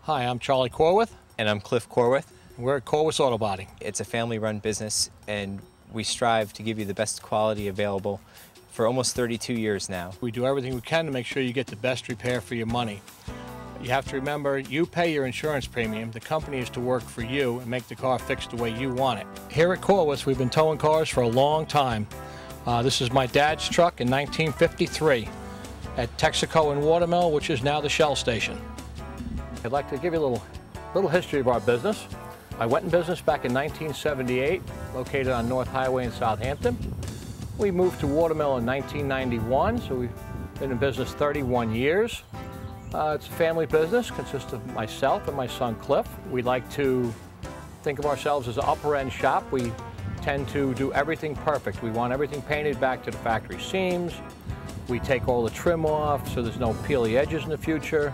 Hi, I'm Charlie Corwith. And I'm Cliff Corwith. We're at Corwith Auto Body. It's a family-run business, and we strive to give you the best quality available for almost 32 years now. We do everything we can to make sure you get the best repair for your money. You have to remember, you pay your insurance premium. The company is to work for you and make the car fixed the way you want it. Here at Corwith, we've been towing cars for a long time. This is my dad's truck in 1953 at Texaco and Watermill, which is now the Shell station. I'd like to give you a little history of our business. I went in business back in 1978, located on North Highway in Southampton. We moved to Watermill in 1991, so we've been in business 31 years. It's a family business, consists of myself and my son Cliff. We like to think of ourselves as an upper-end shop. We tend to do everything perfect. We want everything painted back to the factory seams. We take all the trim off so there's no peely edges in the future.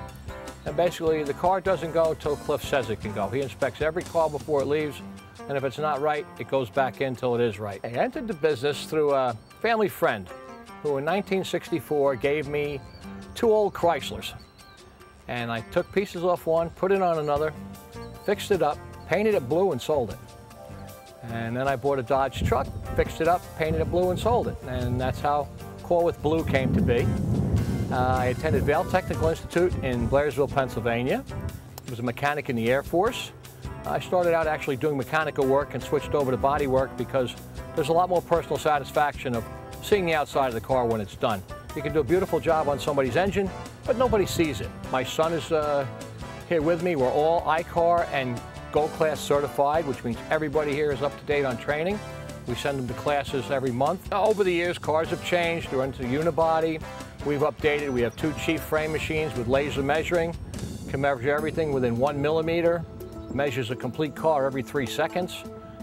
And basically, the car doesn't go until Cliff says it can go. He inspects every car before it leaves, and if it's not right, it goes back in until it is right. I entered the business through a family friend who in 1964 gave me 2 old Chryslers. And I took pieces off one, put it on another, fixed it up, painted it blue and sold it. And then I bought a Dodge truck, fixed it up, painted it blue and sold it. And that's how Corwith Blue came to be. I attended Vail Technical Institute in Blairsville, Pennsylvania. I was a mechanic in the Air Force. I started out actually doing mechanical work and switched over to body work because there's a lot more personal satisfaction of seeing the outside of the car when it's done. You can do a beautiful job on somebody's engine, but nobody sees it. My son is here with me. We're all I-CAR and Gold Class certified, which means everybody here is up to date on training. We send them to classes every month. Over the years, cars have changed. We're into Unibody. We've updated. We have 2 chief frame machines with laser measuring. Can measure everything within 1 millimeter. Measures a complete car every 3 seconds.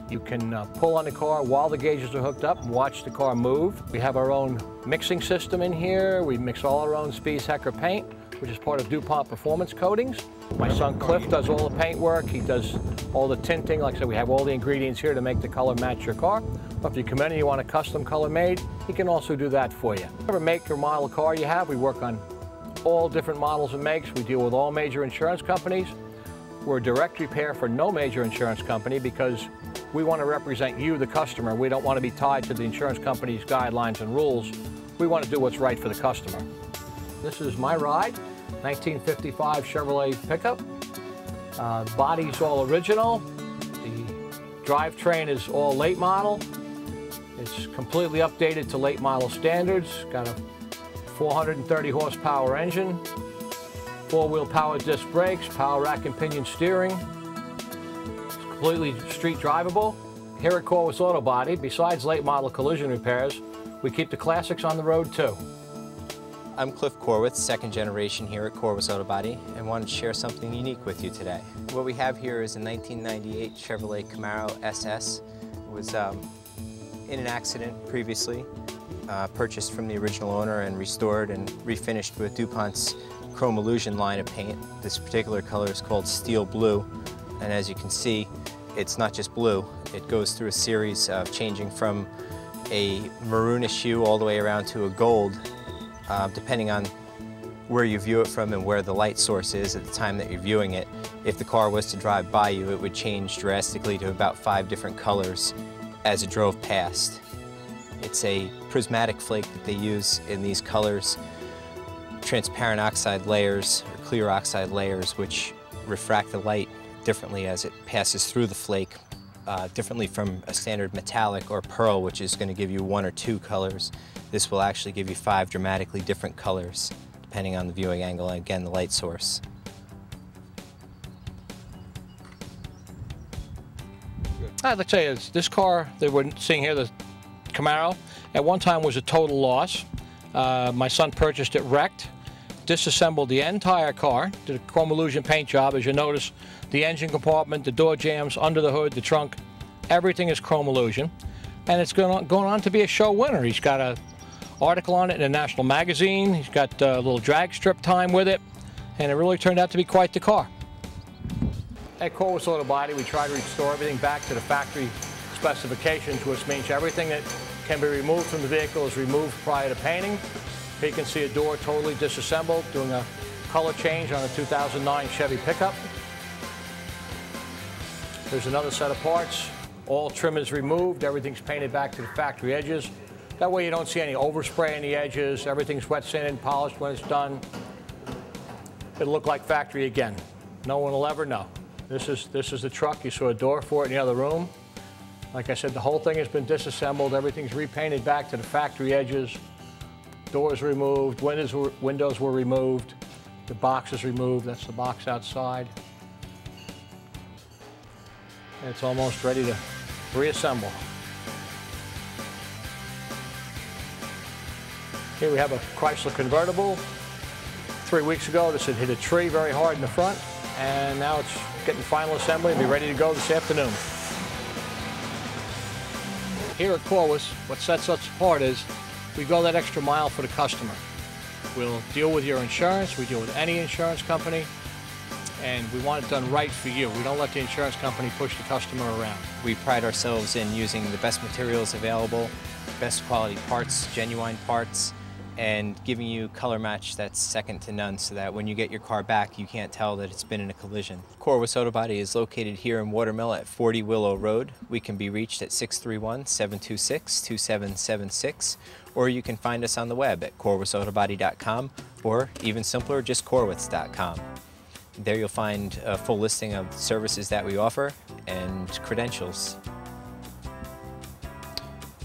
You can pull on the car while the gauges are hooked up and watch the car move. We have our own mixing system in here. We mix all our own Spies Hecker paint, which is part of DuPont Performance Coatings. My son Cliff does all the paint work. He does all the tinting. Like I said, we have all the ingredients here to make the color match your car. Or if you come in and you want a custom color made, he can also do that for you. Whatever make or model car you have, we work on all different models and makes. We deal with all major insurance companies. We're a direct repair for no major insurance company because we want to represent you, the customer. We don't want to be tied to the insurance company's guidelines and rules. We want to do what's right for the customer. This is my ride, 1955 Chevrolet pickup. The body's all original. The drivetrain is all late model. It's completely updated to late model standards. Got a 430 horsepower engine, 4-wheel power disc brakes, power rack and pinion steering. It's completely street drivable. Here at Corwith Auto Body, besides late model collision repairs, we keep the classics on the road too. I'm Cliff Corwith, second generation here at Corwith Auto Body, and wanted to share something unique with you today. What we have here is a 1998 Chevrolet Camaro SS. It was in an accident previously, purchased from the original owner and restored and refinished with DuPont's Chrome Illusion line of paint. This particular color is called Steel Blue, and as you can see, it's not just blue. It goes through a series of changing from a maroonish hue all the way around to a gold, depending on where you view it from and where the light source is at the time that you're viewing it. If the car was to drive by you, it would change drastically to about 5 different colors as it drove past. It's a prismatic flake that they use in these colors, transparent oxide layers or clear oxide layers, which refract the light differently as it passes through the flake, differently from a standard metallic or pearl, which is going to give you 1 or 2 colors. This will actually give you 5 dramatically different colors, depending on the viewing angle and, again, the light source. I'd like to tell you, this car that we're seeing here, the Camaro, at one time was a total loss. My son purchased it wrecked, disassembled the entire car, did a Chrome Illusion paint job. As you notice, the engine compartment, the door jambs, under the hood, the trunk, everything is Chrome Illusion. And it's going on to be a show winner. He's got an article on it in a national magazine. He's got a little drag strip time with it, and it really turned out to be quite the car. At Corwith Auto Body, we try to restore everything back to the factory specifications, which means everything that can be removed from the vehicle is removed prior to painting. Here you can see a door totally disassembled, doing a color change on a 2009 Chevy pickup. There's another set of parts. All trim is removed. Everything's painted back to the factory edges. That way you don't see any overspray on the edges. Everything's wet sanded and polished when it's done. It'll look like factory again. No one will ever know. This is the truck. You saw a door for it in the other room. Like I said, the whole thing has been disassembled. Everything's repainted back to the factory edges. Doors removed, windows were removed. The box is removed. That's the box outside. And it's almost ready to reassemble. Here we have a Chrysler convertible. 3 weeks ago, this had hit a tree very hard in the front, and now it's getting final assembly and be ready to go this afternoon. Here at Corwith, what sets us apart is we go that extra mile for the customer. We'll deal with your insurance, we deal with any insurance company, and we want it done right for you. We don't let the insurance company push the customer around. We pride ourselves in using the best materials available, best quality parts, genuine parts, and giving you color match that's second to none so that when you get your car back, you can't tell that it's been in a collision. Corwith Auto Body is located here in Watermill at 40 Willow Road. We can be reached at 631-726-2776, or you can find us on the web at corwithautobody.com, or even simpler, just corwiths.com. There you'll find a full listing of services that we offer and credentials.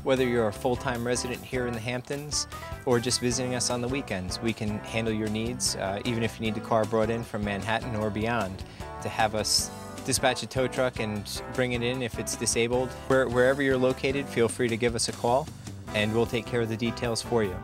Whether you're a full-time resident here in the Hamptons or just visiting us on the weekends, we can handle your needs, even if you need the car brought in from Manhattan or beyond, to have us dispatch a tow truck and bring it in if it's disabled. Wherever you're located, feel free to give us a call and we'll take care of the details for you.